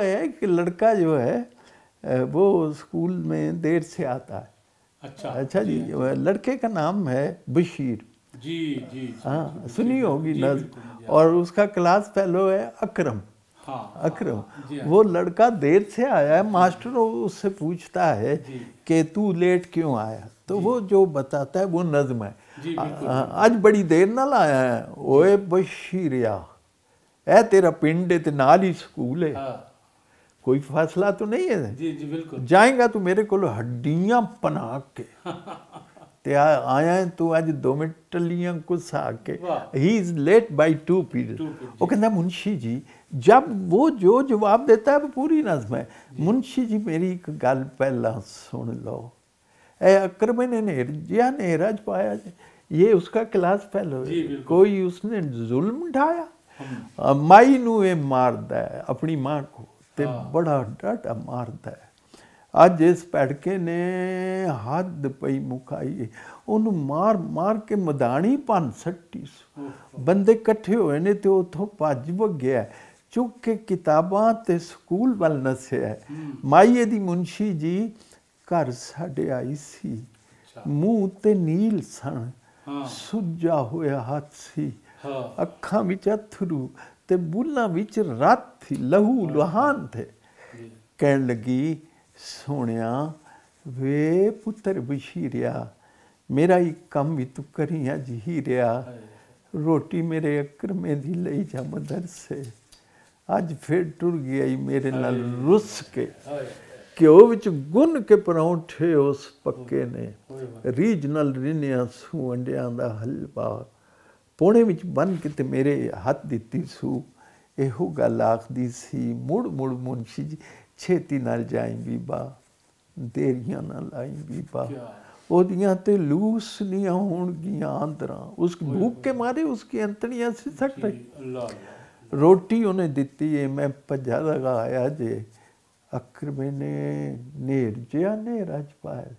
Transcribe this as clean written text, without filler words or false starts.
है कि लड़का जो है वो स्कूल में देर से आता है। अच्छा जी, लड़के का नाम है बशीर। जी हाँ, सुनी होगी नज़्म। और उसका क्लास फेलो है अकरम। अकरम, वो लड़का देर से आया है, मास्टर उससे पूछता है कि तू लेट क्यों आया, तो वो जो बताता है वो नज़्म है। आज बड़ी देर नाल आया है, ओए बशीरिया ए तेरा पिंड है ते नाल ही स्कूल है, कोई फासला तो नहीं है। जी बिल्कुल। जाएगा तू मेरे को हड्डियां पना के ते आया है तू अज 2 मिनट टलियां कुछ आके। He is late by 2 period. वो कहता मुंशी जी, जब वो जो जवाब देता है वो पूरी नज़्म है। मुंशी जी मेरी एक गल पहला सुन लो, ए अकरम ने नेरजिया नेरा च पाया, ये उसका क्लास फेलो है, कोई उसने जुल्म ढाया। माई नू ये मारदा है अपनी माँ को, ते बड़ा डाटा मारदा है। अज इस भड़के ने हद पई मुकाई, उन्होंने मार मार के मदानी भन सट्टी। बंदे कट्ठे होए ने ते उथों भज भग्या, चुक के किताबां ते स्कूल वल नस्या। माई इहदी मुंशी जी घर साडे आई सी, मूँह ते नील सन, सुज्जा होया हथ सी, अखां विच अथरू ते बुल्लां विच रत थी, लहू लुहान थे। कहन लगी सोनिया वे पुत्र बशीरिया, मेरा ही कम भी तू करी अज ही रहा, रोटी मेरे अकरमे दी लई जा मदरसे, अज फिर टुर गया ही मेरे नाल रुस के, घ्यो विच गुन के परौंठे उस पक्के ने, रीजनल रिन्या सू अंडियां दा हलवा, पौने विच बन के ते मेरे हथ दित्ती सू। इहो गल आखदी सी, मुड़ मुड़ मुंशी जी छेती नाल जाई बीबा, देरियां ना लाई बीबा, ओदियां ते लूसनियां होणगियां आंदरां। उस भूख के मारे उसकी अंतड़ियां से सट रही। रोटी उन्हें दित्ती है, मैं भज्जा लगा आया जे, अकरमे ने नेर जिहा नेरा च पाया।